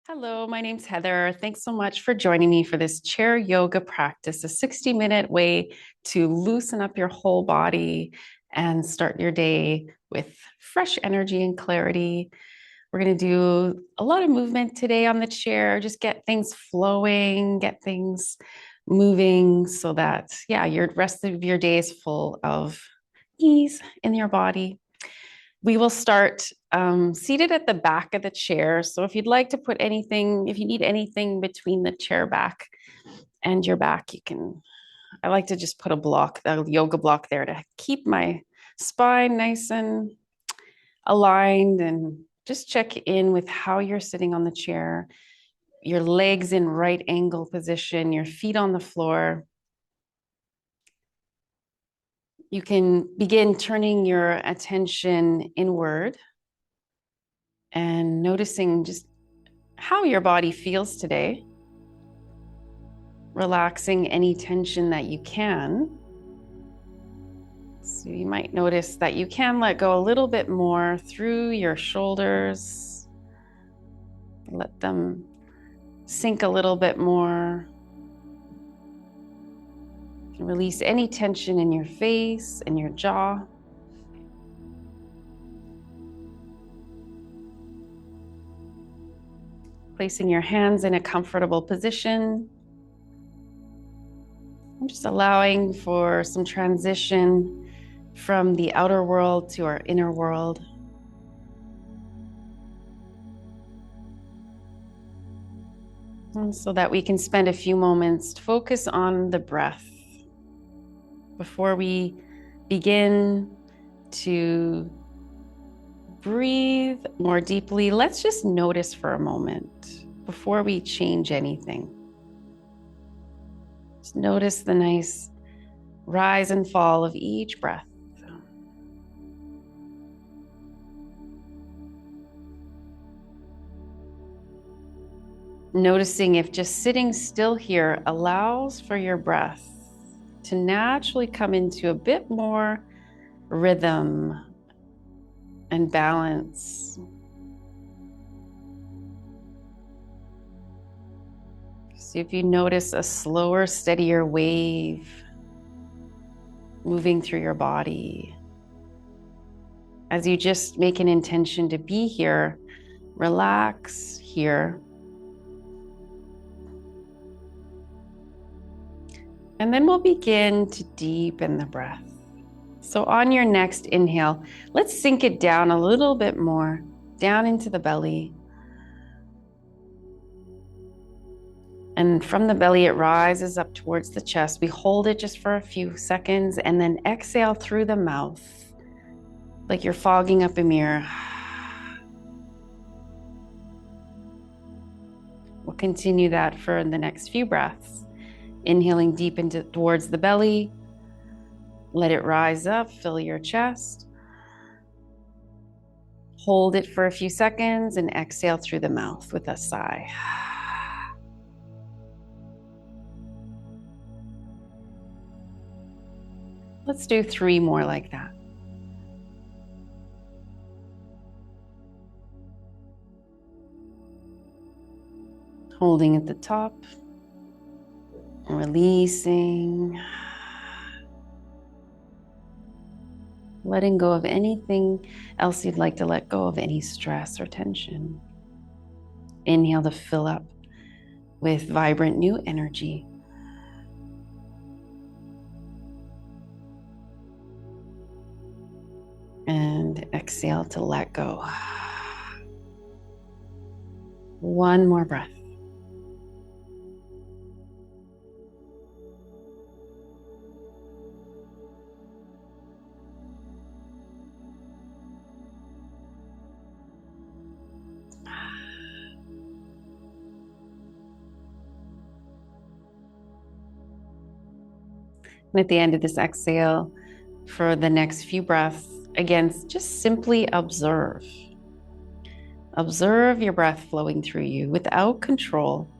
Hello, my name's Heather. Thanks so much for joining me for this chair yoga practice, a 60-minute way to loosen up your whole body and start your day with fresh energy and clarity. We're going to do a lot of movement today on the chair, just get things flowing, get things moving so that, your rest of your day is full of ease in your body. We will start seated at the back of the chair. So if you'd like to put anything, if you need anything between the chair back and your back, you can. I like to just put a yoga block there to keep my spine nice and aligned, and just check in with how you're sitting on the chair, your legs in right angle position, your feet on the floor. You can begin turning your attention inward and noticing just how your body feels today, relaxing any tension that you can. So you might notice that you can let go a little bit more through your shoulders. Let them sink a little bit more. You can release any tension in your face and your jaw. Placing your hands in a comfortable position. I'm just allowing for some transition from the outer world to our inner world. And so that we can spend a few moments to focus on the breath. Before we begin to breathe more deeply, let's just notice for a moment before we change anything. Just notice the nice rise and fall of each breath. Noticing if just sitting still here allows for your breath to naturally come into a bit more rhythm and balance. See if you notice a slower, steadier wave moving through your body. As you just make an intention to be here, relax here. And then we'll begin to deepen the breath. So on your next inhale, let's sink it down a little bit more, down into the belly. And from the belly, it rises up towards the chest. We hold it just for a few seconds and then exhale through the mouth, like you're fogging up a mirror. We'll continue that for the next few breaths. Inhaling deep into towards the belly. Let it rise up, fill your chest. Hold it for a few seconds and exhale through the mouth with a sigh. Let's do 3 more like that. Holding at the top, releasing, letting go of anything else you'd like to let go of, any stress or tension. Inhale to fill up with vibrant new energy. And exhale to let go. 1 more breath. And at the end of this exhale, for the next few breaths, again, just simply observe. Observe your breath flowing through you without control.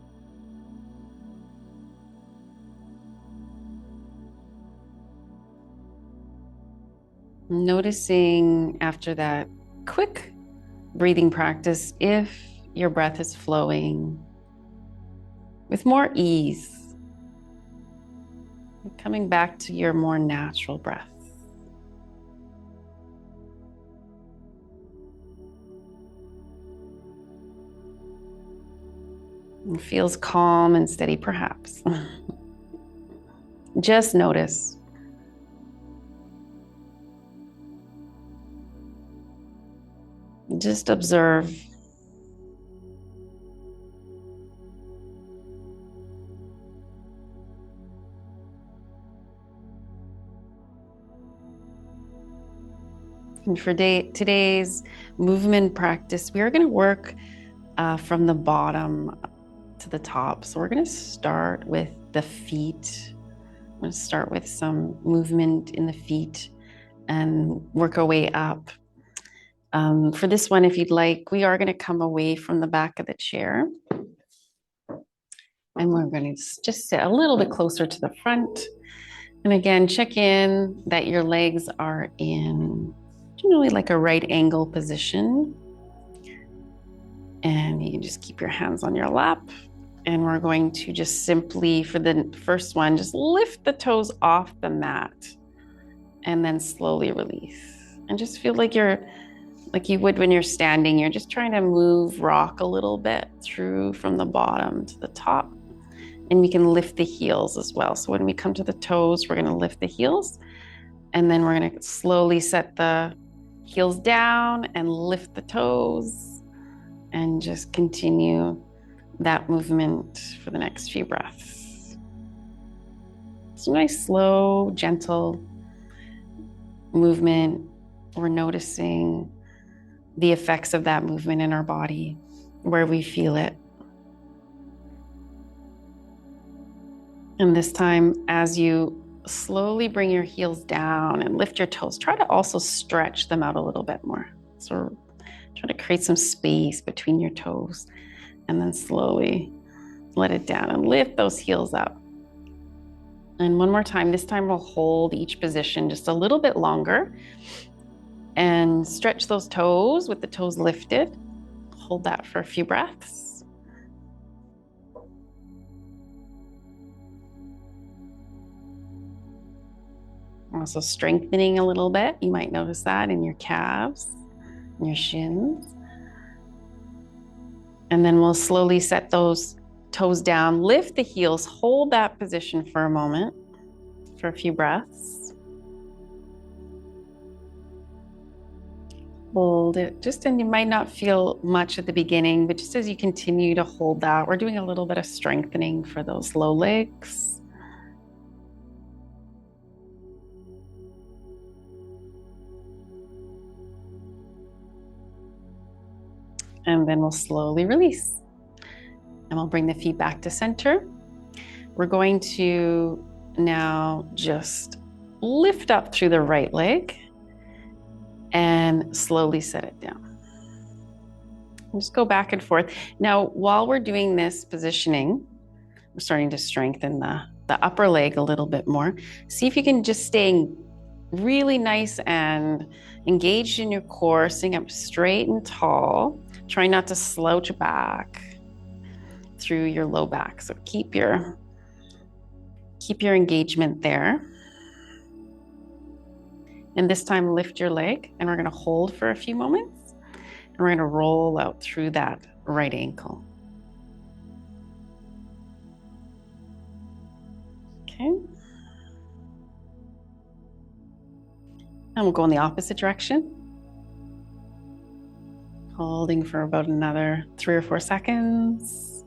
Noticing after that quick breathing practice if your breath is flowing with more ease, coming back to your more natural breath. It feels calm and steady, perhaps. Just notice. Just observe. And for today's movement practice, we are going to work from the bottom to the top. So we're going to start with the feet. I'm going to start with some movement in the feet and work our way up. For this one, if you'd like, we are going to come away from the back of the chair. And we're going to just sit a little bit closer to the front. And again, check in that your legs are in generally like a right angle position. And you can just keep your hands on your lap. And we're going to just simply, for the first one, just lift the toes off the mat and then slowly release. And just feel like you would when you're standing, you're just trying to rock a little bit through from the bottom to the top. And we can lift the heels as well. So when we come to the toes, we're going to lift the heels. And then we're going to slowly set the heels down and lift the toes and just continue that movement for the next few breaths. So nice, slow, gentle movement. We're noticing the effects of that movement in our body, where we feel it. And this time, as you slowly bring your heels down and lift your toes, try to also stretch them out a little bit more. So try to create some space between your toes and then slowly let it down and lift those heels up. And one more time, this time we'll hold each position just a little bit longer and stretch those toes with the toes lifted. Hold that for a few breaths. Also strengthening a little bit. You might notice that in your calves, and your shins. And then we'll slowly set those toes down, lift the heels, hold that position for a moment, for a few breaths. Hold it, and you might not feel much at the beginning, but just as you continue to hold that, we're doing a little bit of strengthening for those low legs. And then we'll slowly release. And we'll bring the feet back to center. We're going to now just lift up through the right leg and slowly set it down. Just go back and forth. Now, while we're doing this positioning, we're starting to strengthen the upper leg a little bit more. See if you can just stay really nice and engaged in your core, sitting up straight and tall. Try not to slouch back through your low back. So keep your engagement there. And this time lift your leg, and we're going to hold for a few moments. And we're going to roll out through that right ankle. Okay. And we'll go in the opposite direction. Holding for about another 3 or 4 seconds.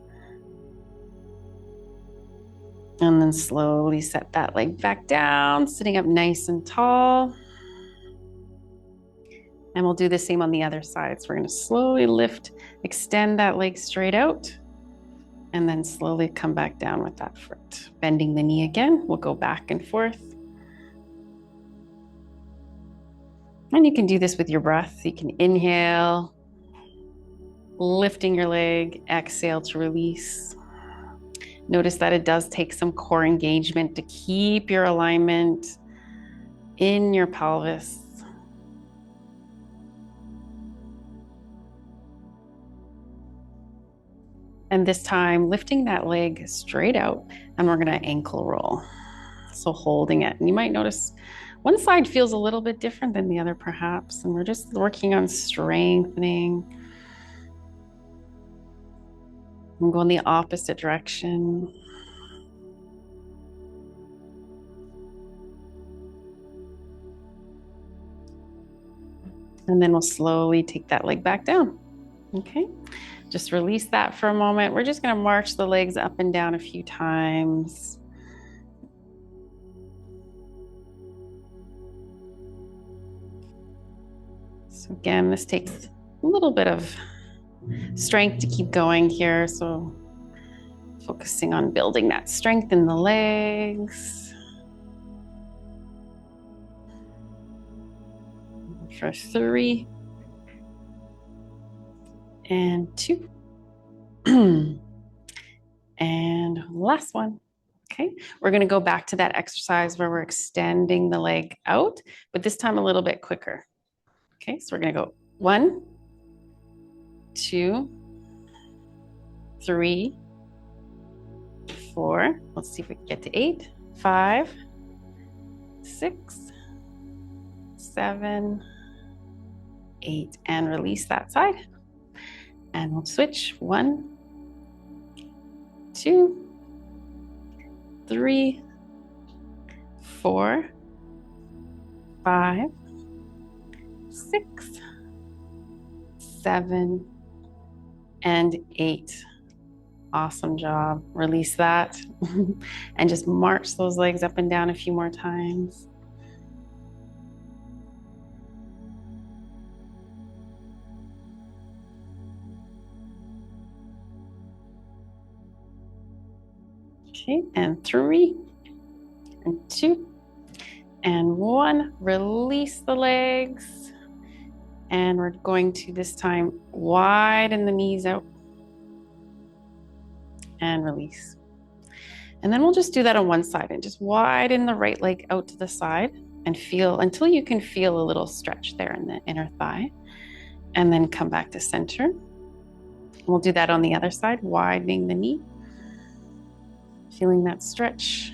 And then slowly set that leg back down, sitting up nice and tall. And we'll do the same on the other side. So we're going to slowly lift, extend that leg straight out, and then slowly come back down with that foot. Bending the knee again. We'll go back and forth. And you can do this with your breath. You can inhale, lifting your leg, exhale to release. Notice that it does take some core engagement to keep your alignment in your pelvis. And this time, lifting that leg straight out, and we're going to ankle roll. So holding it. And you might notice one side feels a little bit different than the other, perhaps. And we're just working on strengthening and going the opposite direction. And then we'll slowly take that leg back down. Okay. Just release that for a moment. We're just going to march the legs up and down a few times. So again, this takes a little bit of strength to keep going here. So focusing on building that strength in the legs. For 3 and 2 and last one. Okay, we're going to go back to that exercise where we're extending the leg out, but this time a little bit quicker. Okay, so we're going to go 1, 2, 3, 4. Let's see if we can get to 8, 5, 6, 7, 8, and release that side. And we'll switch 1, 2, 3, 4, 5, 6, 7, and 8. Awesome job. Release that and just march those legs up and down a few more times. Okay, and 3 and 2 and 1. Release the legs. And we're going to this time widen the knees out and release. And then we'll just do that on one side and just widen the right leg out to the side and feel until you can feel a little stretch there in the inner thigh. And then come back to center. We'll do that on the other side, widening the knee. Feeling that stretch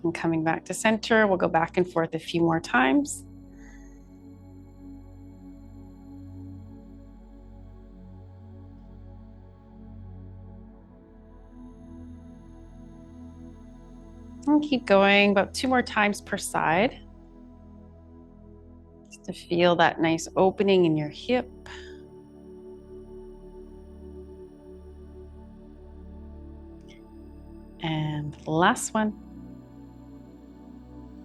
and coming back to center. We'll go back and forth a few more times. And keep going about 2 more times per side. Just to feel that nice opening in your hip. And last one.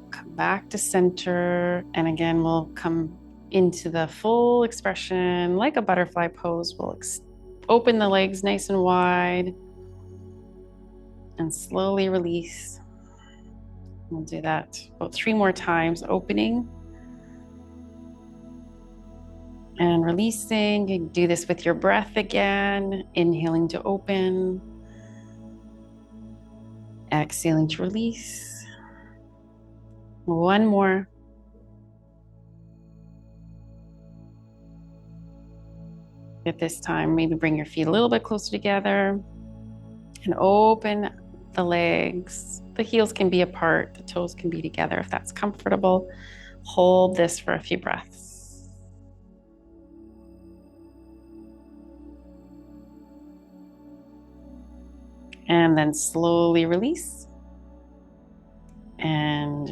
Come back to center. And again, we'll come into the full expression like a butterfly pose. We'll open the legs nice and wide and slowly release. We'll do that about 3 more times, opening and releasing. You can do this with your breath again, inhaling to open. Exhaling to release. 1 more. At this time, maybe bring your feet a little bit closer together and open the legs. The heels can be apart, the toes can be together if that's comfortable. Hold this for a few breaths. And then slowly release. And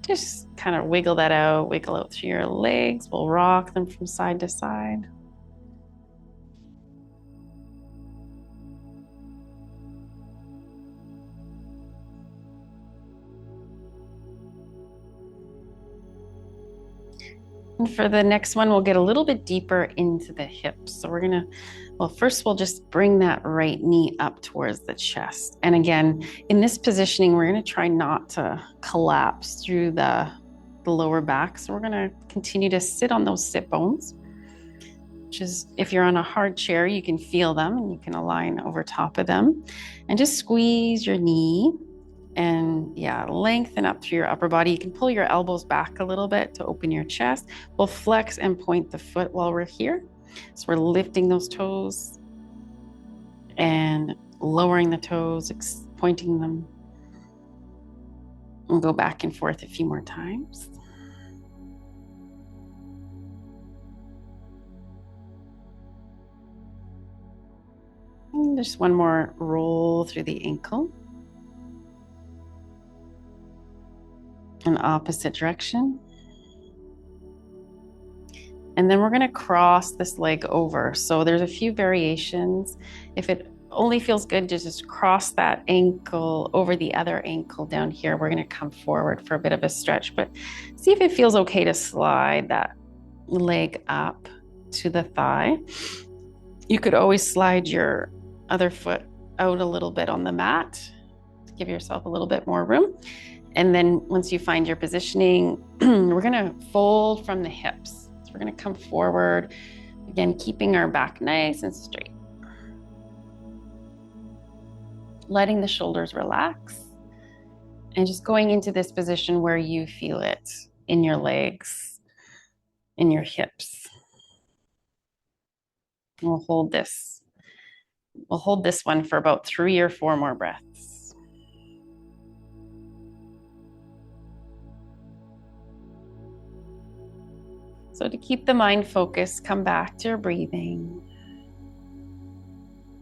just kind of wiggle that out, wiggle out through your legs. We'll rock them from side to side. And for the next one, we'll get a little bit deeper into the hips. So we're gonna, well, first we'll just bring that right knee up towards the chest. And again, in this positioning, we're gonna try not to collapse through the lower back. So we're gonna continue to sit on those sit bones, which is, if you're on a hard chair, you can feel them and you can align over top of them. And just squeeze your knee. And yeah, lengthen up through your upper body. You can pull your elbows back a little bit to open your chest. We'll flex and point the foot while we're here. So we're lifting those toes and lowering the toes, pointing them, and go back and forth a few more times. And just one more roll through the ankle. An opposite direction. And then we're going to cross this leg over. So there's a few variations. If it only feels good to just cross that ankle over the other ankle down here, we're going to come forward for a bit of a stretch, but see if it feels okay to slide that leg up to the thigh. You could always slide your other foot out a little bit on the mat to give yourself a little bit more room. And then once you find your positioning, we're going to fold from the hips. So we're going to come forward, again, keeping our back nice and straight. Letting the shoulders relax and just going into this position where you feel it in your legs, in your hips. And we'll hold this. We'll hold this one for about 3 or 4 more breaths. So to keep the mind focused, come back to your breathing.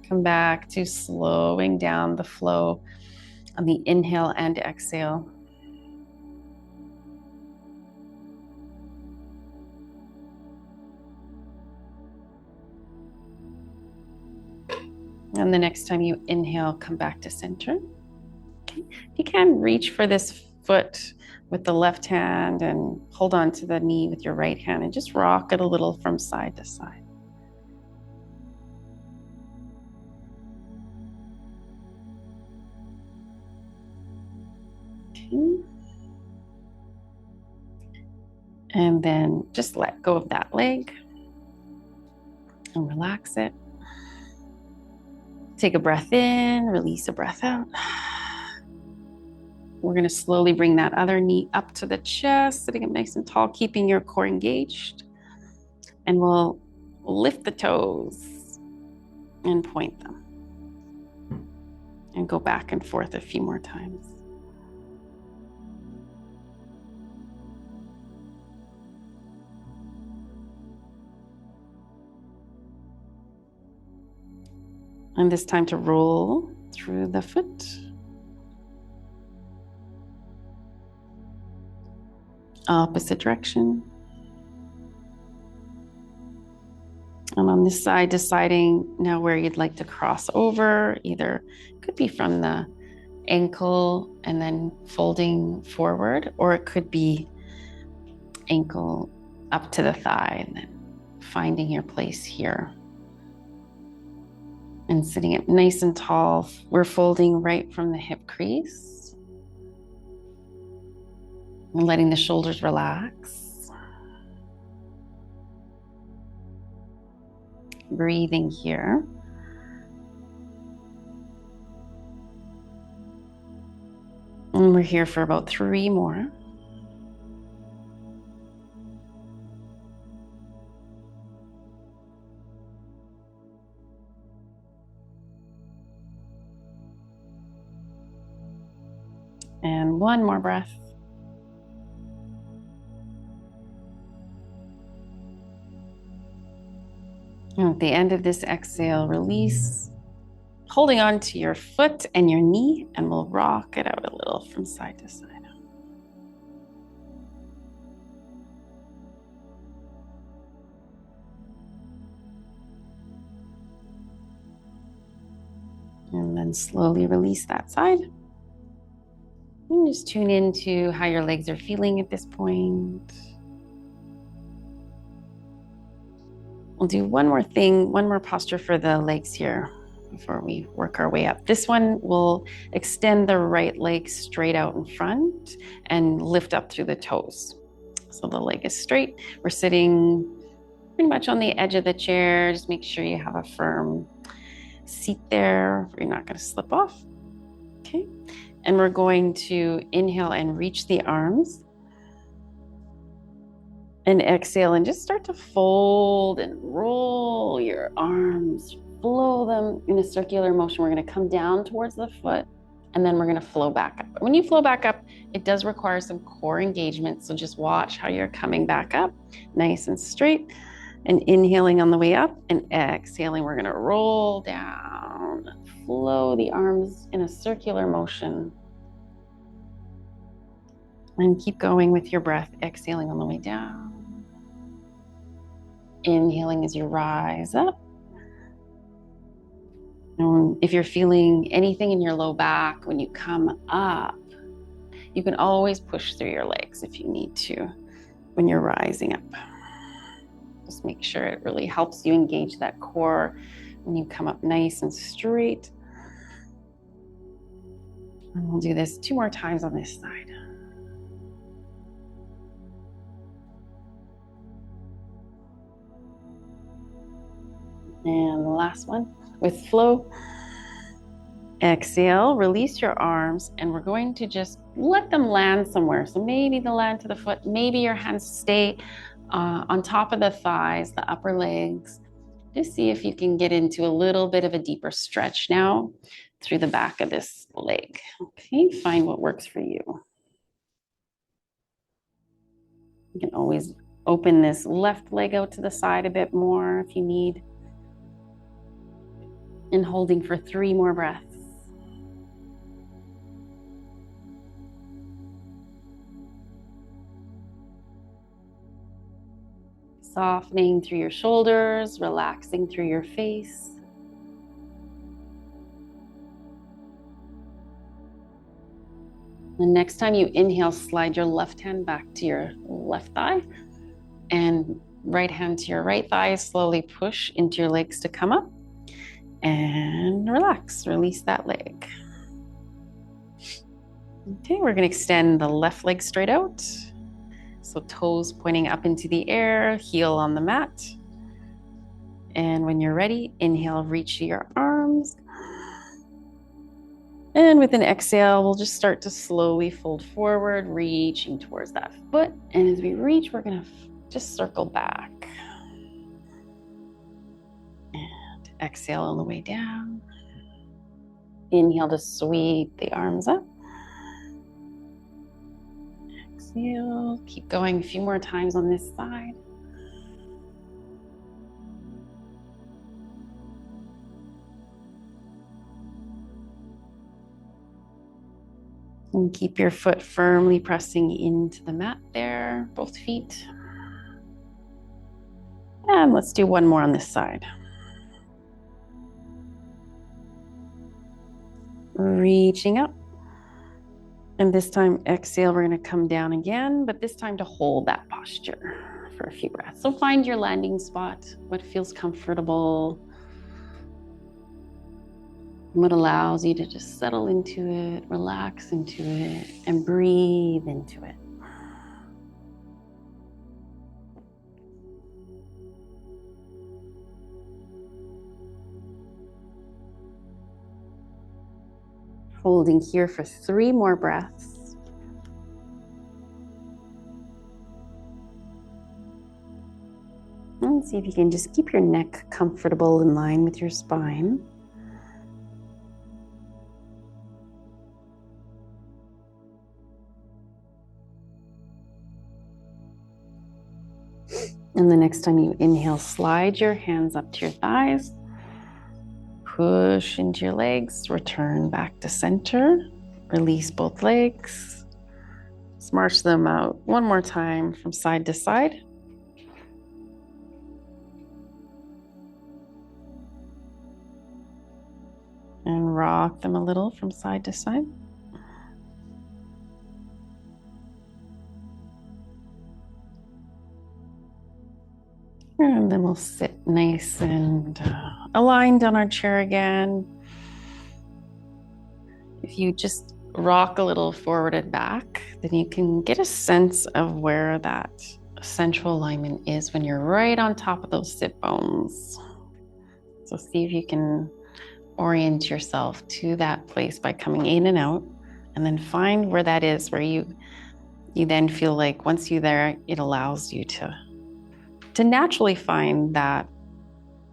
Come back to slowing down the flow on the inhale and exhale. And the next time you inhale, come back to center. Okay. If you can, reach for this foot with the left hand and hold on to the knee with your right hand and just rock it a little from side to side. Okay. And then just let go of that leg and relax it. Take a breath in, release a breath out. We're going to slowly bring that other knee up to the chest, sitting up nice and tall, keeping your core engaged. And we'll lift the toes and point them. And go back and forth a few more times. And this time to roll through the foot. Opposite direction. And on this side, deciding now where you'd like to cross over. Either could be from the ankle and then folding forward, or it could be ankle up to the thigh and then finding your place here. And sitting up nice and tall. We're folding right from the hip crease. And letting the shoulders relax. Breathing here. And we're here for about 3 more. And 1 more breath. And at the end of this exhale, release, holding on to your foot and your knee, and we'll rock it out a little from side to side. And then slowly release that side. And just tune into how your legs are feeling at this point. We'll do one more thing, one more posture for the legs here before we work our way up. This one will extend the right leg straight out in front and lift up through the toes. So the leg is straight. We're sitting pretty much on the edge of the chair. Just make sure you have a firm seat there. You're not going to slip off. Okay. And we're going to inhale and reach the arms. And exhale and just start to fold and roll your arms flow them in a circular motion. We're going to come down towards the foot, and then we're going to flow back up. When you flow back up, it does require some core engagement. So just watch how you're coming back up, nice and straight, and inhaling on the way up and exhaling. We're going to roll down, flow the arms in a circular motion. And keep going with your breath, exhaling on the way down. Inhaling as you rise up. And if you're feeling anything in your low back when you come up, you can always push through your legs if you need to when you're rising up. Just make sure it really helps you engage that core when you come up nice and straight. And we'll do this 2 more times on this side. And the last one with flow. Exhale, release your arms, and we're going to just let them land somewhere. So maybe they'll land to the foot, maybe your hands stay on top of the thighs, the upper legs. Just see if you can get into a little bit of a deeper stretch now through the back of this leg. Okay, find what works for you. You can always open this left leg out to the side a bit more if you need. And holding for 3 more breaths. Softening through your shoulders, relaxing through your face. The next time you inhale, slide your left hand back to your left thigh and right hand to your right thigh. Slowly push into your legs to come up and relax. Release that leg. Okay, we're going to extend the left leg straight out. So toes pointing up into the air, heel on the mat. And when you're ready, inhale, reach to your arms. And with an exhale, we'll just start to slowly fold forward, reaching towards that foot. And as we reach, we're going to just circle back. And exhale on the way down. Inhale to sweep the arms up. Exhale. Keep going a few more times on this side. And keep your foot firmly pressing into the mat there, both feet. And let's do 1 more on this side. Reaching up. And this time, exhale, we're going to come down again, but this time to hold that posture for a few breaths. So find your landing spot, what feels comfortable, what allows you to just settle into it, relax into it, and breathe into it. Holding here for 3 more breaths. And see if you can just keep your neck comfortable in line with your spine. And the next time you inhale, slide your hands up to your thighs. Push into your legs, return back to center. Release both legs. March them out 1 more time from side to side. And rock them a little from side to side. And then we'll sit nice and aligned on our chair again. If you just rock a little forward and back, then you can get a sense of where that central alignment is when you're right on top of those sit bones. So see if you can orient yourself to that place by coming in and out, and then find where that is, where you then feel like once you're there, it allows you to naturally find that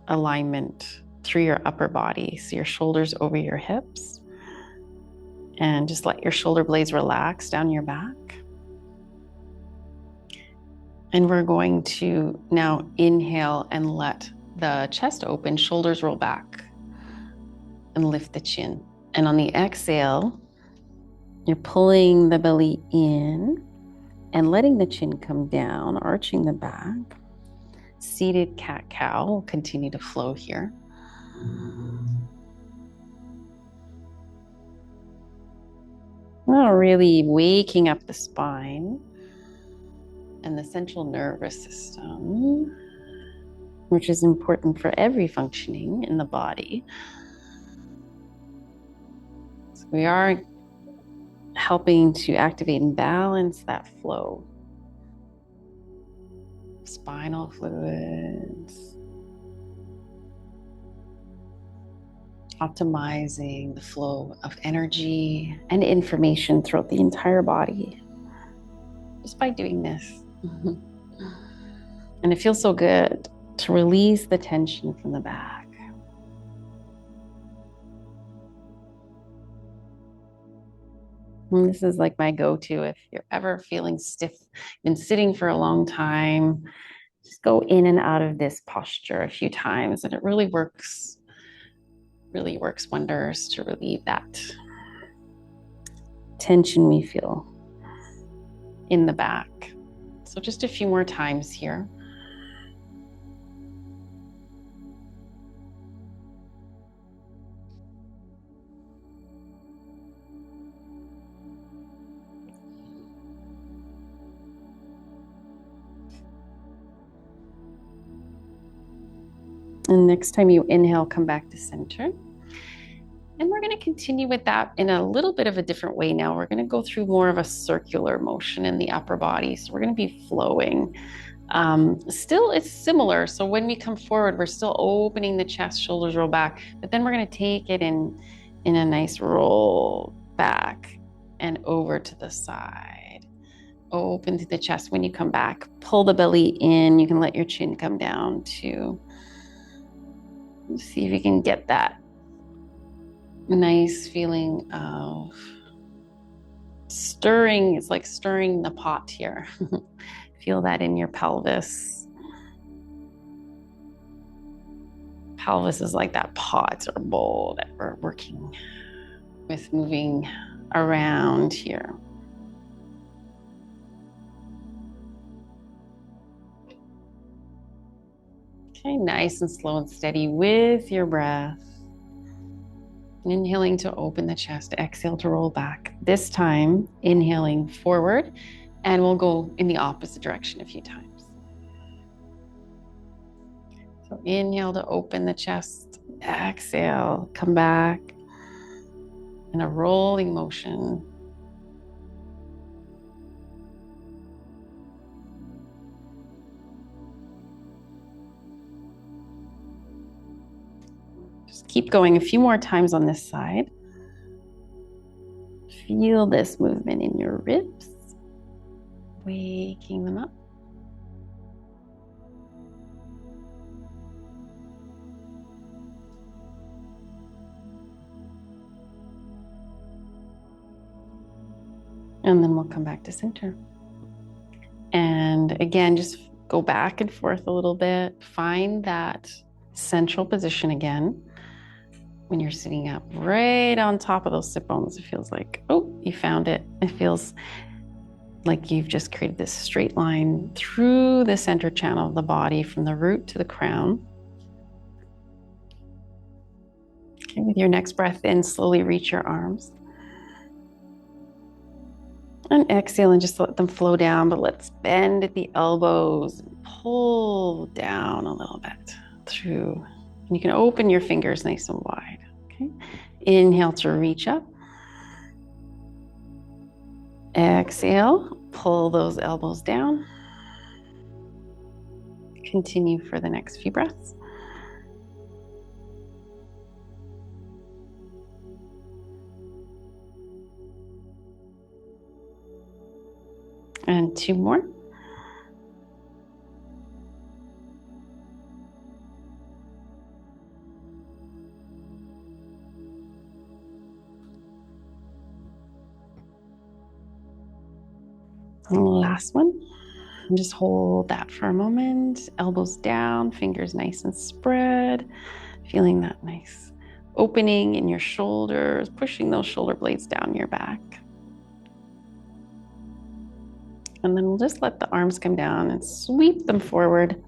alignment through your upper body. So your shoulders over your hips. And just let your shoulder blades relax down your back. And we're going to now inhale and let the chest open, shoulders roll back, and lift the chin. And on the exhale, you're pulling the belly in and letting the chin come down, arching the back. Seated cat-cow will continue to flow here. Now really waking up the spine and the central nervous system, which is important for every functioning in the body. So we are helping to activate and balance that flow. Spinal fluids. Optimizing the flow of energy and information throughout the entire body just by doing this. And it feels so good to release the tension from the back. And this is like my go-to if you're ever feeling stiff, been sitting for a long time, just go in and out of this posture a few times, and it really works wonders to relieve that tension we feel in the back. So just a few more times here. And next time you inhale, come back to center. And we're going to continue with that in a little bit of a different way now. We're going to go through more of a circular motion in the upper body. So we're going to be flowing. Still, it's similar. So when we come forward, we're still opening the chest, shoulders roll back. But then we're going to take it in a nice roll back and over to the side. Open to the chest when you come back. Pull the belly in. You can let your chin come down too. See if you can get that nice feeling of stirring. It's like stirring the pot here. Feel that in your pelvis. Pelvis is like that pot or bowl that we're working with, moving around here. Okay, nice and slow and steady with your breath. Inhaling to open the chest, exhale to roll back. This time, inhaling forward, and we'll go in the opposite direction a few times. So inhale to open the chest, exhale, come back in a rolling motion. Just keep going a few more times on this side. Feel this movement in your ribs, waking them up. And then we'll come back to center. And again, just go back and forth a little bit. Find that central position again. When you're sitting up right on top of those sit bones, it feels like, oh, you found it. It feels like you've just created this straight line through the center channel of the body from the root to the crown. Okay, with your next breath in, slowly reach your arms. And exhale and just let them flow down, but let's bend at the elbows and pull down a little bit through. And you can open your fingers nice and wide. Okay. Inhale to reach up. Exhale, pull those elbows down. Continue for the next few breaths. And two more. last one. And just hold that for a moment. Elbows down, fingers nice and spread. Feeling that nice opening in your shoulders, pushing those shoulder blades down your back. And then we'll just let the arms come down and sweep them forward.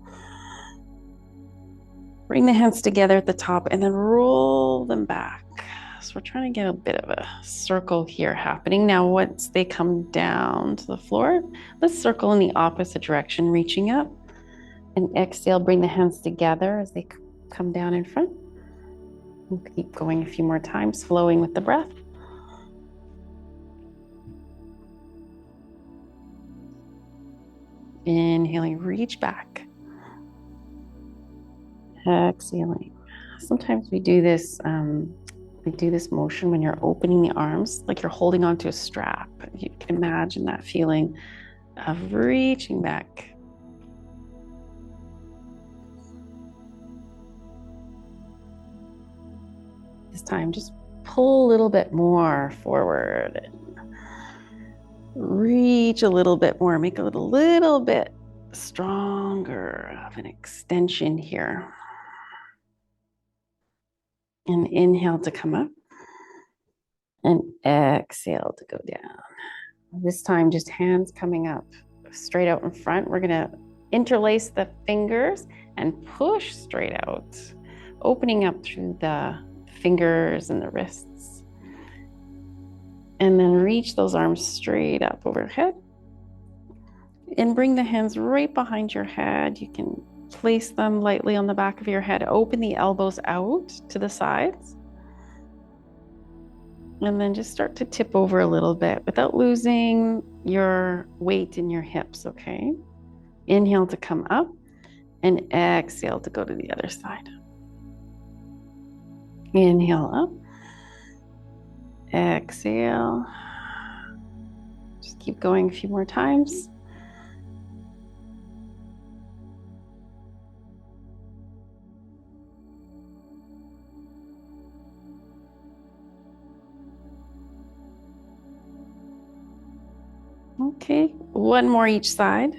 Bring the hands together at the top and then roll them back. So we're trying to get a bit of a circle here happening. Now, once they come down to the floor, let's circle in the opposite direction, reaching up. And exhale, bring the hands together as they come down in front. We'll keep going a few more times, flowing with the breath. Inhaling, reach back. Exhaling. Sometimes we do this motion when you're opening the arms, like you're holding onto a strap. You can imagine that feeling of reaching back. This time, just pull a little bit more forward. Reach a little bit more, make a little bit stronger of an extension here. And inhale to come up. And exhale to go down. This time, just hands coming up straight out in front. We're gonna interlace the fingers and push straight out, opening up through the fingers and the wrists. And then reach those arms straight up overhead. And bring the hands right behind your head. You can place them lightly on the back of your head. Open the elbows out to the sides. And then just start to tip over a little bit without losing your weight in your hips, okay? Inhale to come up and exhale to go to the other side. Inhale up. Exhale. Just keep going a few more times. Okay, one more each side.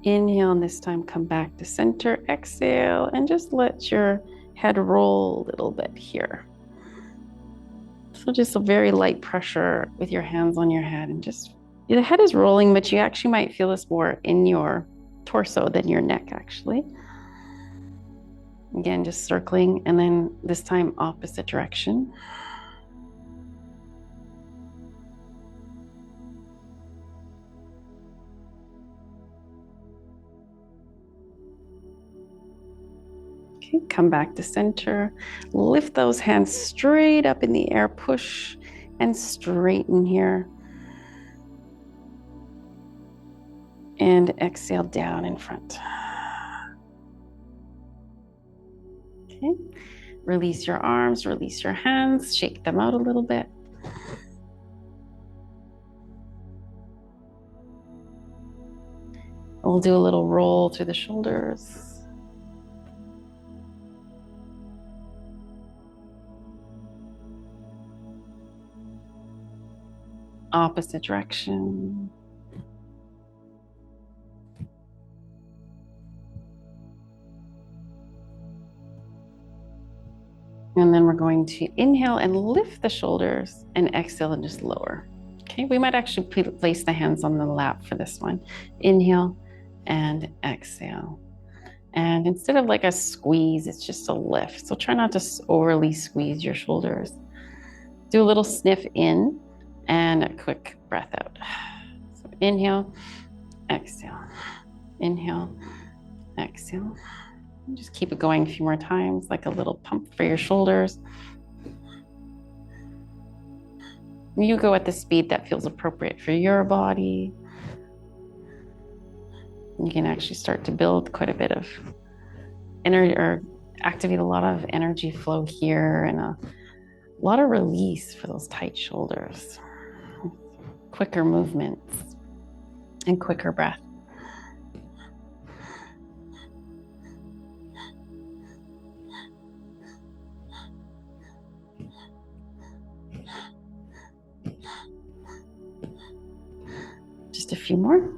Inhale, and this time come back to center. Exhale, and just let your head roll a little bit here. So just a very light pressure with your hands on your head, and just, the head is rolling, but you actually might feel this more in your torso than your neck, actually. Again, just circling, and then this time opposite direction. Okay, come back to center. Lift those hands straight up in the air, push and straighten here. And exhale down in front. Okay, release your arms, release your hands, shake them out a little bit. We'll do a little roll through the shoulders. Opposite direction. And then we're going to inhale and lift the shoulders and exhale and just lower. Okay, we might actually place the hands on the lap for this one. Inhale and exhale. And instead of like a squeeze, it's just a lift. So try not to overly squeeze your shoulders. Do a little sniff in and a quick breath out. So inhale, exhale, inhale, exhale. Just keep it going a few more times, like a little pump for your shoulders. You go at the speed that feels appropriate for your body. You can actually start to build quite a bit of energy, or activate a lot of energy flow here, and a lot of release for those tight shoulders. Quicker movements and quicker breath. Just a few more.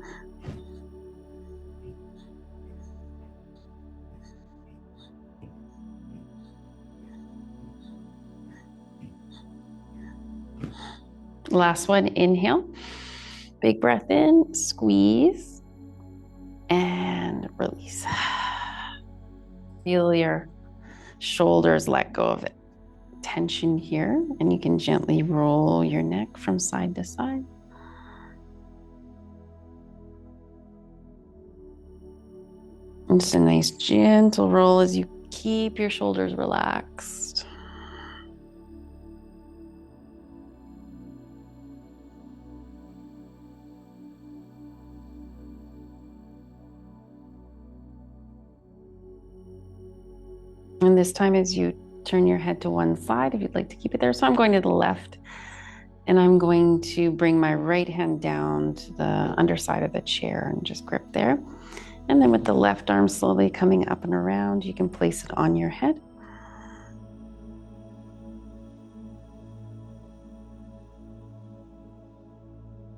Last one, inhale. Big breath in, squeeze, and release. Feel your shoulders let go of tension here, and you can gently roll your neck from side to side. And just a nice gentle roll as you keep your shoulders relaxed. And this time, as you turn your head to one side, if you'd like to keep it there. So I'm going to the left, and I'm going to bring my right hand down to the underside of the chair and just grip there. And then with the left arm slowly coming up and around, you can place it on your head.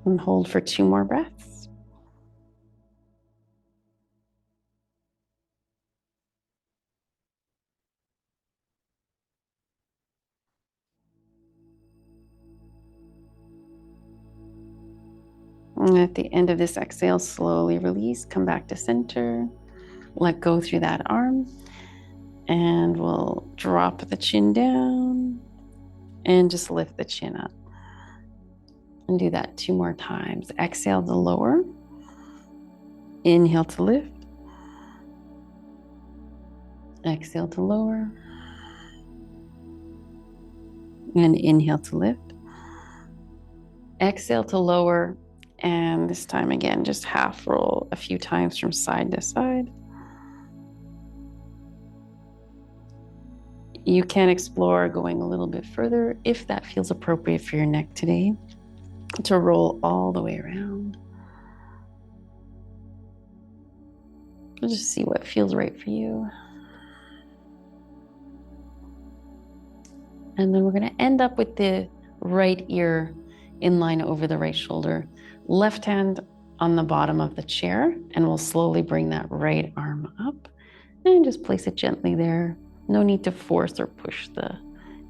And hold for 2 more breaths. And at the end of this exhale, slowly release, come back to center, let go through that arm, and we'll drop the chin down and just lift the chin up. And do that 2 more times. Exhale to lower, inhale to lift, exhale to lower, and inhale to lift, exhale to lower, and this time again, just half roll a few times from side to side. You can explore going a little bit further if that feels appropriate for your neck today, to roll all the way around. Just see what feels right for you. And then we're going to end up with the right ear in line over the right shoulder, left hand on the bottom of the chair, and we'll slowly bring that right arm up and just place it gently there. No need to force or push the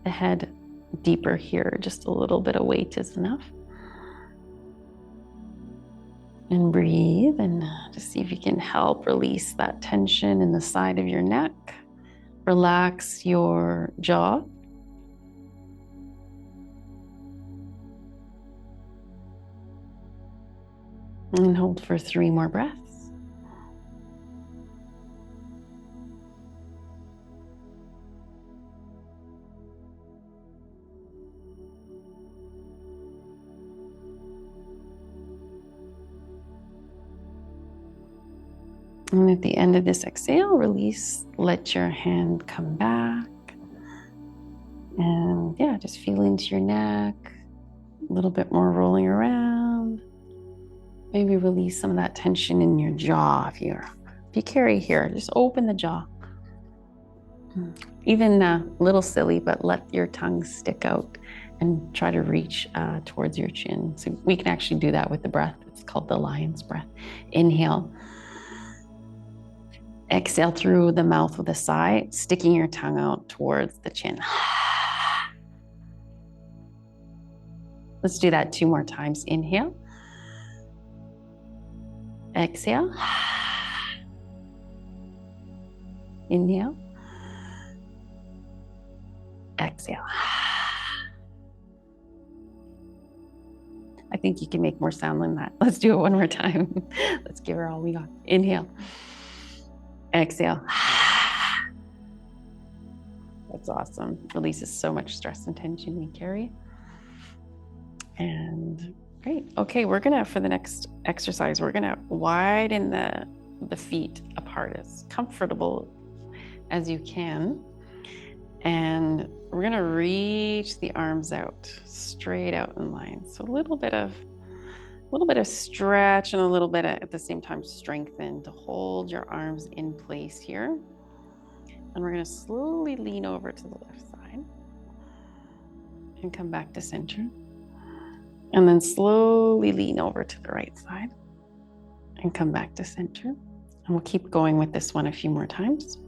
head deeper here. Just a little bit of weight is enough. And breathe, and just see if you can help release that tension in the side of your neck. Relax your jaw. And hold for 3 more breaths. And at the end of this exhale, release, let your hand come back. And yeah, just feel into your neck, a little bit more rolling around. Maybe release some of that tension in your jaw if you carry here, just open the jaw. Even a little silly, but let your tongue stick out and try to reach towards your chin. So we can actually do that with the breath. It's called the lion's breath. Inhale. Exhale through the mouth with a sigh, sticking your tongue out towards the chin. Let's do that 2 more times. Inhale. Exhale. Inhale. Exhale. I think you can make more sound than that. Let's do it 1 more time. Let's give her all we got. Inhale. Exhale. That's awesome. Releases so much stress and tension we carry. And great. Okay, for the next exercise, we're gonna widen the feet apart as comfortable as you can. And we're gonna reach the arms out, straight out in line. So a little bit of stretch and a little bit of, at the same time, strengthen to hold your arms in place here. And we're gonna slowly lean over to the left side and come back to center. And then slowly lean over to the right side and come back to center. And we'll keep going with this one a few more times.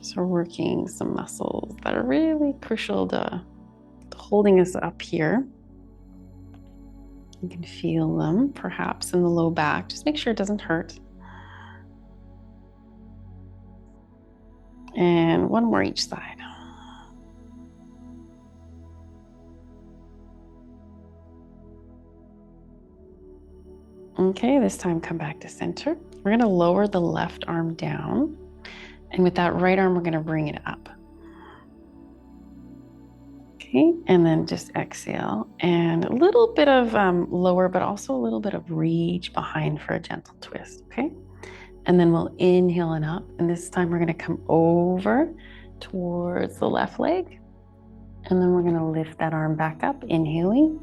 So we're working some muscles that are really crucial to holding us up here. You can feel them perhaps in the low back. Just make sure it doesn't hurt. And one more each side. Okay, this time come back to center. We're gonna lower the left arm down. And with that right arm, we're gonna bring it up. Okay, and then just exhale. And a little bit of lower, but also a little bit of reach behind for a gentle twist, okay? And then we'll inhale and up. And this time we're gonna come over towards the left leg. And then we're gonna lift that arm back up, inhaling.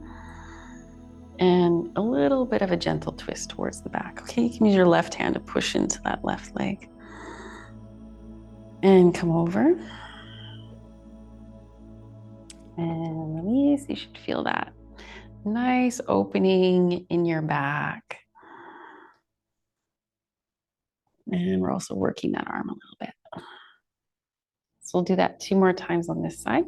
And a little bit of a gentle twist towards the back. Okay, you can use your left hand to push into that left leg. And come over. And release. You should feel that nice opening in your back. And we're also working that arm a little bit. So we'll do that 2 more times on this side.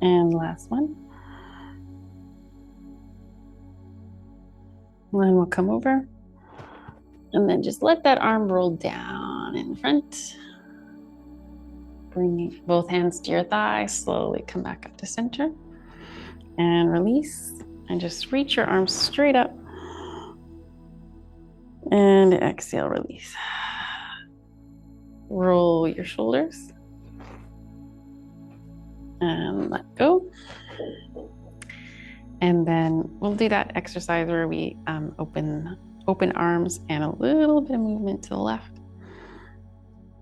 And last one. And then we'll come over. And then just let that arm roll down in front. Bring both hands to your thigh. Slowly come back up to center. And release. And just reach your arms straight up. And exhale, release. Roll your shoulders. And let go. And then we'll do that exercise where we open arms and a little bit of movement to the left.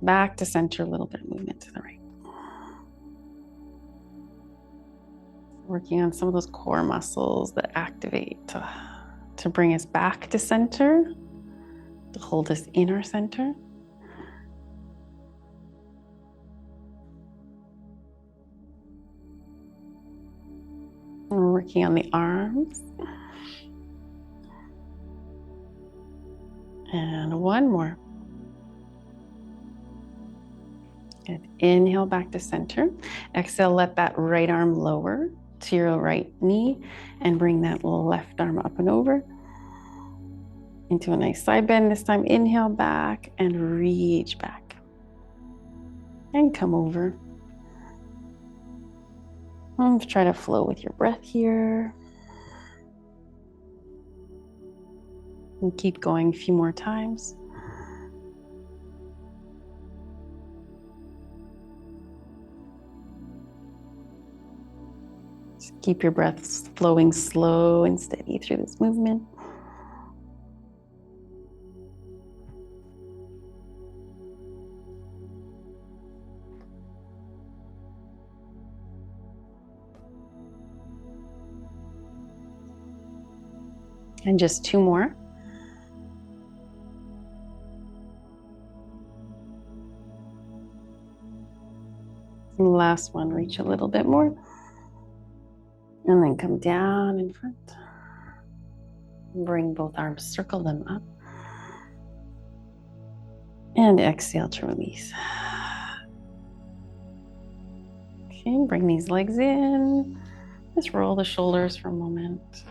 Back to center, a little bit of movement to the right. Working on some of those core muscles that activate to bring us back to center, to hold us in our center. And we're working on the arms. And one more. Good. Inhale back to center. Exhale, let that right arm lower to your right knee and bring that left arm up and over into a nice side bend. This time, inhale back and reach back. And come over. And try to flow with your breath here. And keep going a few more times. Just keep your breath flowing slow and steady through this movement. And just 2 more. And the last one, reach a little bit more. And then come down in front. Bring both arms, circle them up. And exhale to release. Okay, bring these legs in. Just roll the shoulders for a moment.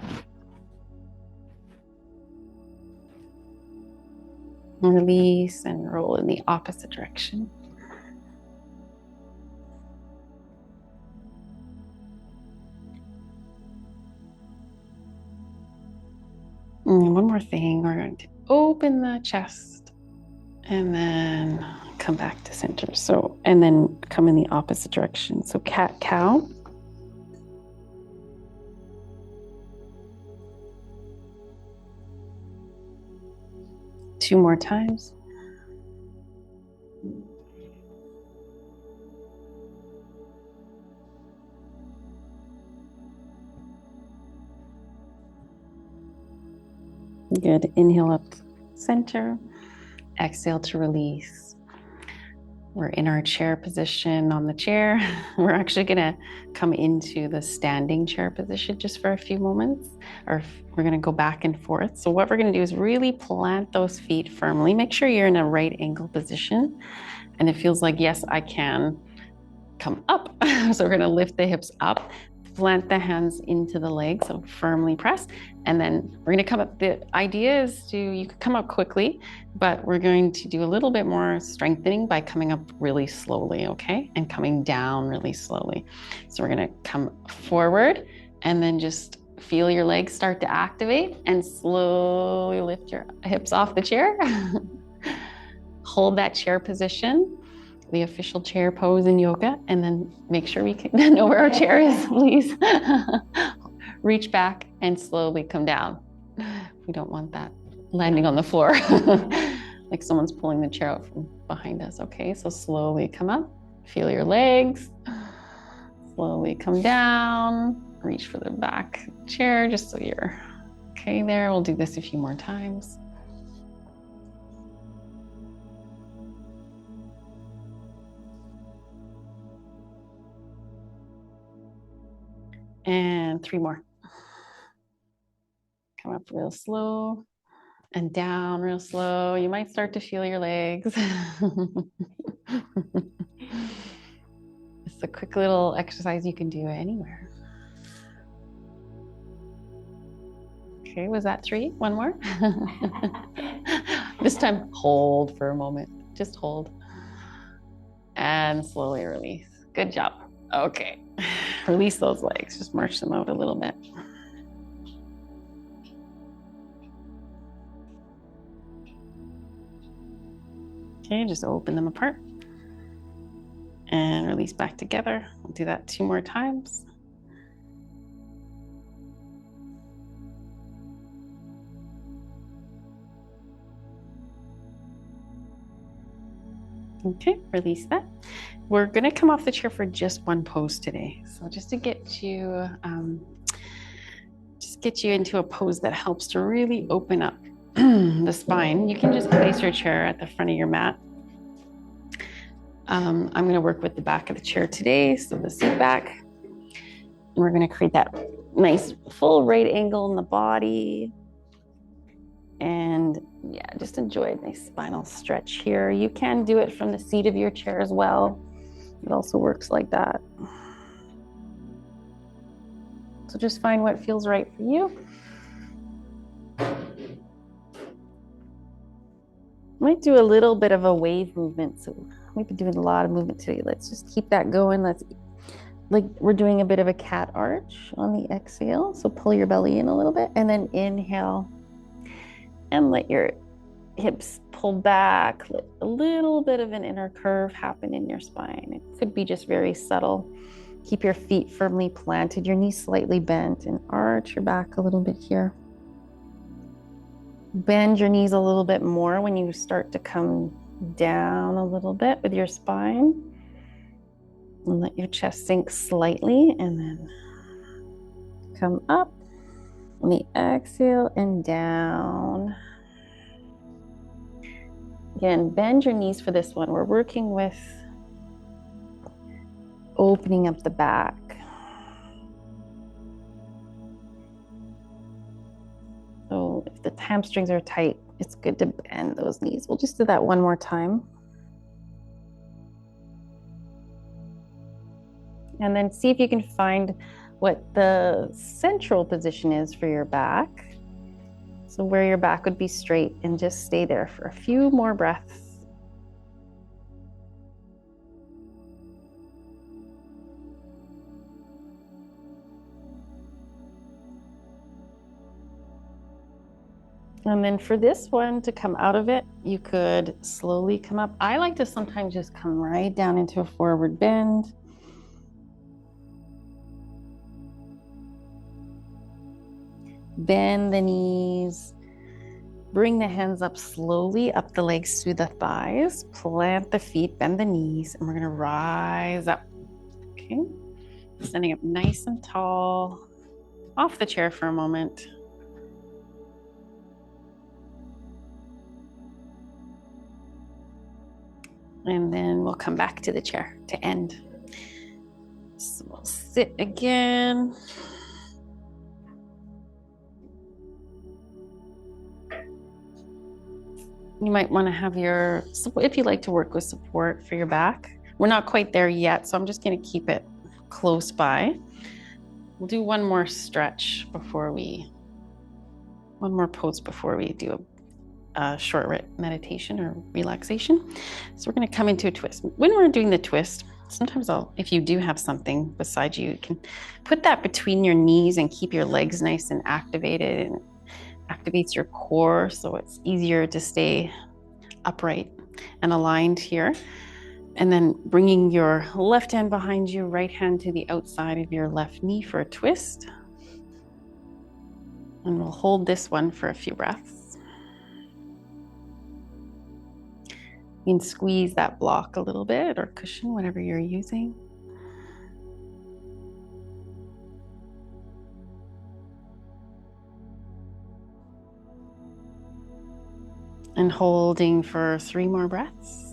Release and roll in the opposite direction. And one more thing, we're going to open the chest and then come back to center. So, and then come in the opposite direction. So cat, cow. Two more times. Good. Inhale up center. Exhale to release. We're in our chair position on the chair. We're actually going to come into the standing chair position just for a few moments, or we're going to go back and forth. So what we're going to do is really plant those feet firmly. Make sure you're in a right angle position. And it feels like, yes, I can come up. So we're going to lift the hips up, plant the hands into the legs, so firmly press, and then we're going to come up. The idea is you could come up quickly, but we're going to do a little bit more strengthening by coming up really slowly, okay? And coming down really slowly. So we're going to come forward and then just feel your legs start to activate and slowly lift your hips off the chair. Hold that chair position, the official chair pose in yoga, and then make sure we can know where our chair is, please. Reach back and slowly come down. We don't want that landing on the floor like someone's pulling the chair out from behind us. Okay, so slowly come up, feel your legs, slowly come down, reach for the back chair just so you're okay there. We'll do this a few more times. And 3 more. Come up real slow and down real slow. You might start to feel your legs. It's a quick little exercise you can do anywhere. Okay, was that 3? 1 more? This time, hold for a moment. Just hold. And slowly release. Good job. Okay. Release those legs. Just march them out a little bit. Okay, just open them apart. And release back together. We'll do that 2 more times. Okay, release that. We're going to come off the chair for just one pose today. So just to get you into a pose that helps to really open up the spine. You can just place your chair at the front of your mat. I'm going to work with the back of the chair today, so the seat back. And we're going to create that nice full right angle in the body. And yeah, just enjoy a nice spinal stretch here. You can do it from the seat of your chair as well. It also works like that. So just find what feels right for you. Might do a little bit of a wave movement. So we've been doing a lot of movement today. Let's just keep that going. Like we're doing a bit of a cat arch on the exhale. So pull your belly in a little bit and then inhale and let your hips pull back. Let a little bit of an inner curve happen in your spine. It could be just very subtle. Keep your feet firmly planted, your knees slightly bent, and arch your back a little bit here. Bend your knees a little bit more when you start to come down a little bit with your spine. And let your chest sink slightly and then come up on the exhale and down. Again, bend your knees for this one. We're working with opening up the back. So if the hamstrings are tight, it's good to bend those knees. We'll just do that one more time. And then see if you can find what the central position is for your back. So where your back would be straight, and just stay there for a few more breaths. And then for this one, to come out of it, you could slowly come up. I like to sometimes just come right down into a forward bend. Bend the knees. Bring the hands up slowly, up the legs through the thighs. Plant the feet, bend the knees, and we're going to rise up. Okay. Standing up nice and tall. Off the chair for a moment. And then we'll come back to the chair to end. So we'll sit again. You might want to have your, if you like to work with support for your back. We're not quite there yet, so I'm just going to keep it close by. We'll do one more stretch before one more pose before we do a short meditation or relaxation. So we're going to come into a twist. When we're doing the twist, sometimes if you do have something beside you, you can put that between your knees and keep your legs nice and activated, and activates your core so it's easier to stay upright and aligned here. And then bringing your left hand behind you, right hand to the outside of your left knee for a twist. And we'll hold this one for a few breaths. You can squeeze that block a little bit or cushion, whatever you're using. And holding for 3 more breaths.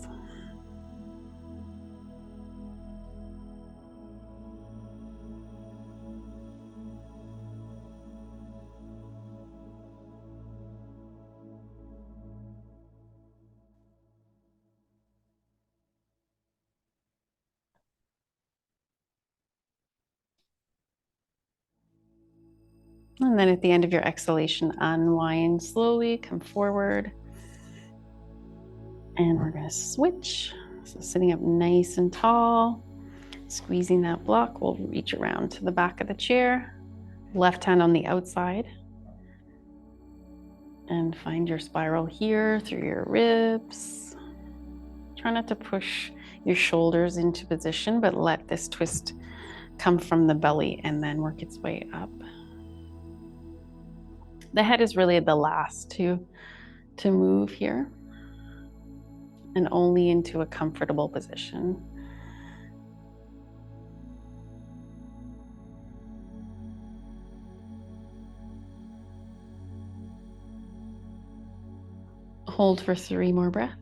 And then at the end of your exhalation, unwind slowly, come forward. And we're going to switch. So sitting up nice and tall, squeezing that block, we'll reach around to the back of the chair, left hand on the outside. And find your spiral here through your ribs. Try not to push your shoulders into position, but let this twist come from the belly and then work its way up. The head is really the last to move here, and only into a comfortable position. Hold for 3 more breaths.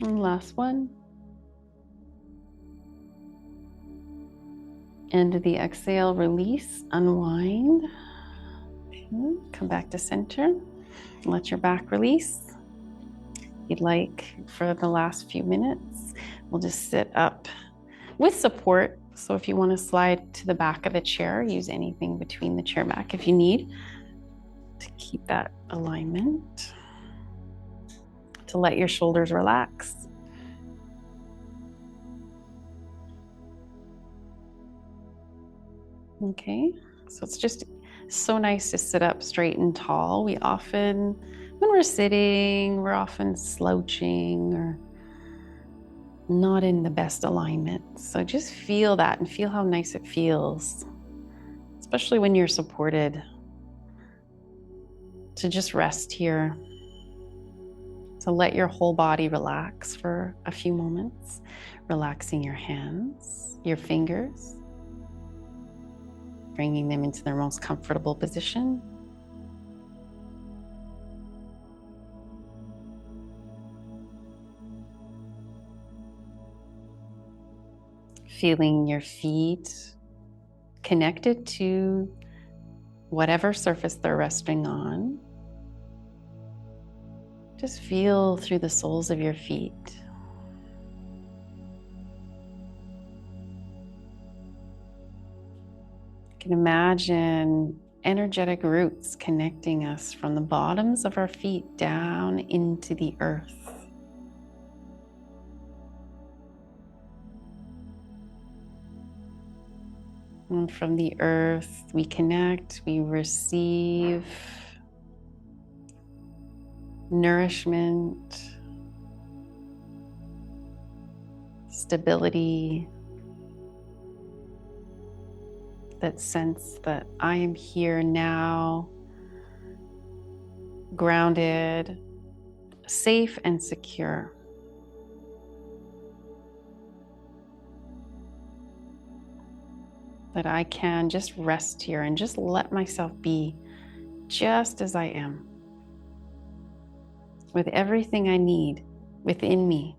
And last one. End of the exhale, release, unwind. Okay. Come back to center. Let your back release. If you'd like, for the last few minutes, we'll just sit up with support. So if you want to slide to the back of the chair, use anything between the chair back if you need to keep that alignment, to let your shoulders relax. Okay, so it's just so nice to sit up straight and tall. When we're sitting, we're often slouching or not in the best alignment. So just feel that and feel how nice it feels, especially when you're supported, to just rest here, to let your whole body relax for a few moments, relaxing your hands, your fingers, bringing them into their most comfortable position. Feeling your feet connected to whatever surface they're resting on. Just feel through the soles of your feet. You can imagine energetic roots connecting us from the bottoms of our feet down into the earth. And from the earth, we connect, we receive nourishment, stability, that sense that I am here now, grounded, safe and secure. that I can just rest here and just let myself be just as I am, with everything I need within me.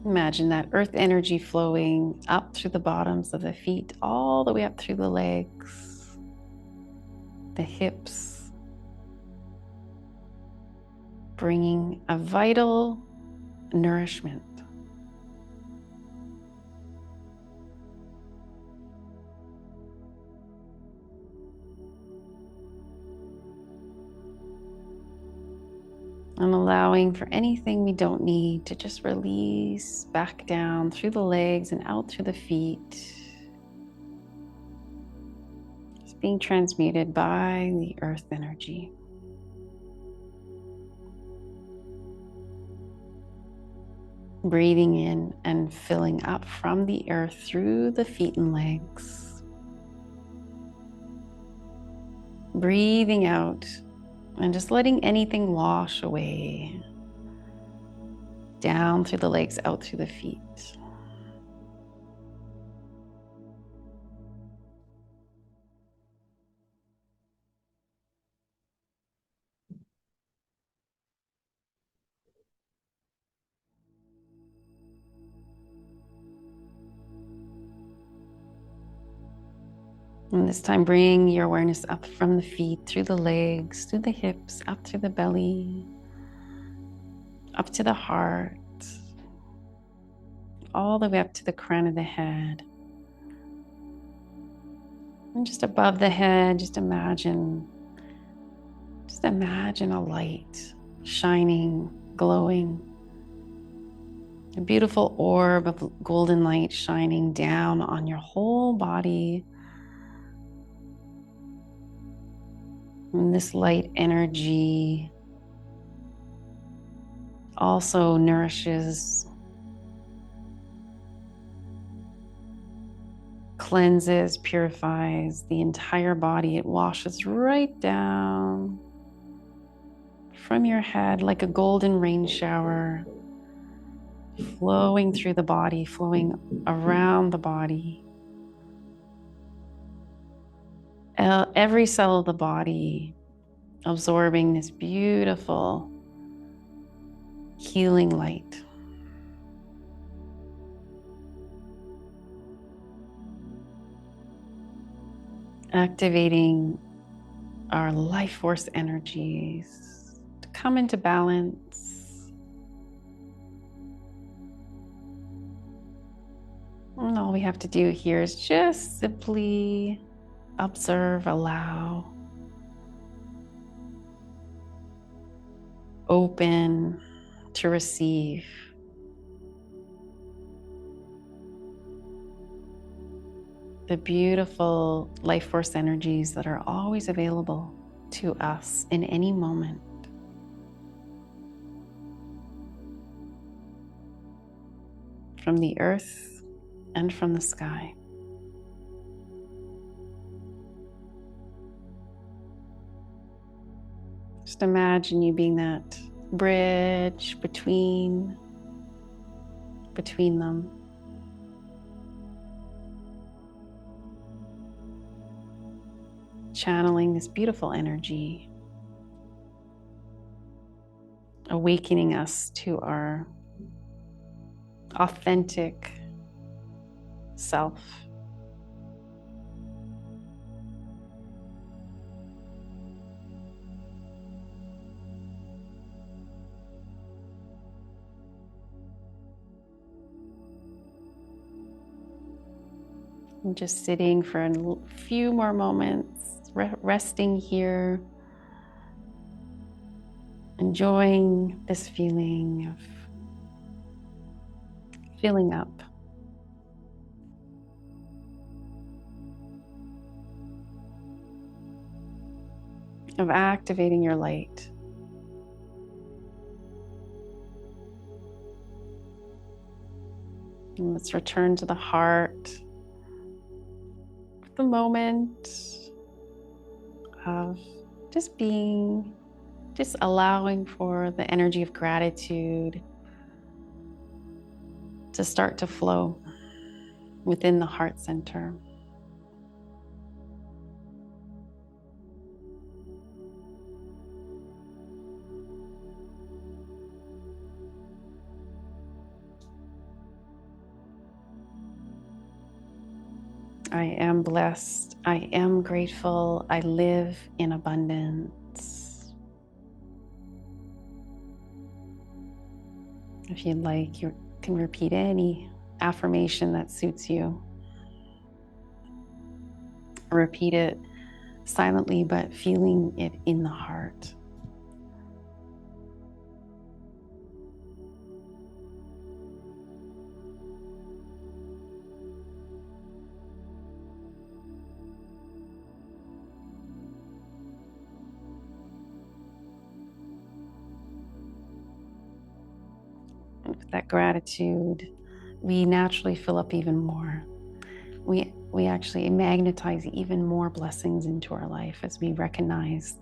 Imagine that earth energy flowing up through the bottoms of the feet, all the way up through the legs, the hips, bringing a vital nourishment. And allowing for anything we don't need to just release back down through the legs and out through the feet. It's being transmuted by the earth energy. Breathing in and filling up from the earth through the feet and legs. Breathing out and just letting anything wash away. Down through the legs, out through the feet. And this time, bring your awareness up from the feet, through the legs, through the hips, up through the belly, up to the heart, all the way up to the crown of the head. And just above the head, just imagine a light shining, glowing. A beautiful orb of golden light shining down on your whole body. And this light energy also nourishes, cleanses, purifies the entire body. It washes right down from your head like a golden rain shower, flowing through the body, flowing around the body. Every cell of the body absorbing this beautiful healing light. Activating our life force energies to come into balance. And all we have to do here is just simply observe, allow, open to receive. The beautiful life force energies that are always available to us in any moment. From the earth and from the sky. Just imagine you being that bridge between them. Channeling this beautiful energy, awakening us to our authentic self. And just sitting for a few more moments, resting here, enjoying this feeling of filling up. Of activating your light. And let's return to the heart, the moment, of just being, just allowing for the energy of gratitude to start to flow within the heart center. I am blessed. I am grateful. I live in abundance. If you'd like, you can repeat any affirmation that suits you. Repeat it silently, but feeling it in the heart. And with that gratitude, we naturally fill up even more. We actually magnetize even more blessings into our life as we recognize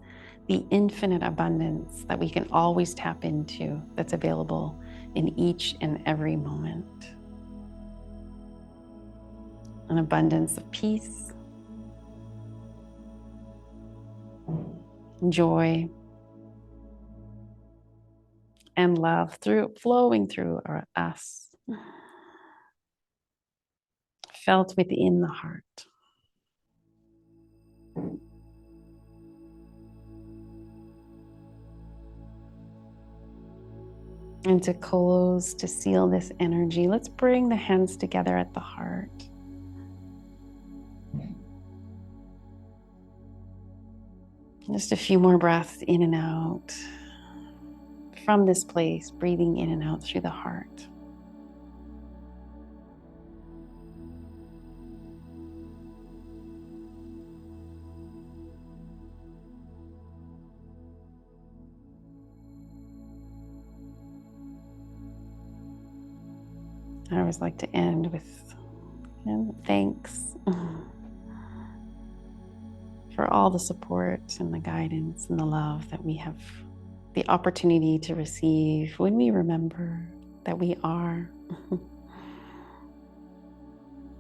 the infinite abundance that we can always tap into that's available in each and every moment. An abundance of peace, joy, and love flowing through us, felt within the heart. And to close, to seal this energy, let's bring the hands together at the heart. Just a few more breaths in and out from this place, breathing in and out through the heart. I always like to end with thanks for all the support and the guidance and the love that we have the opportunity to receive when we remember that we are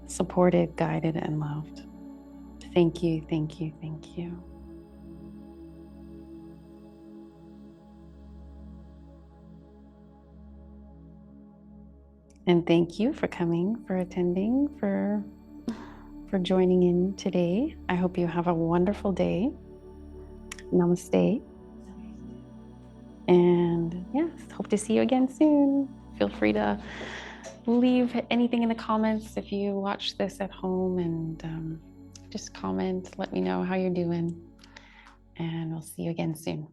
supported, guided, and loved. Thank you, thank you, thank you. And thank you for coming, for attending, for joining in today. I hope you have a wonderful day. Namaste. And yes, hope to see you again soon. Feel free to leave anything in the comments if you watch this at home, and just comment, let me know how you're doing. And we'll see you again soon.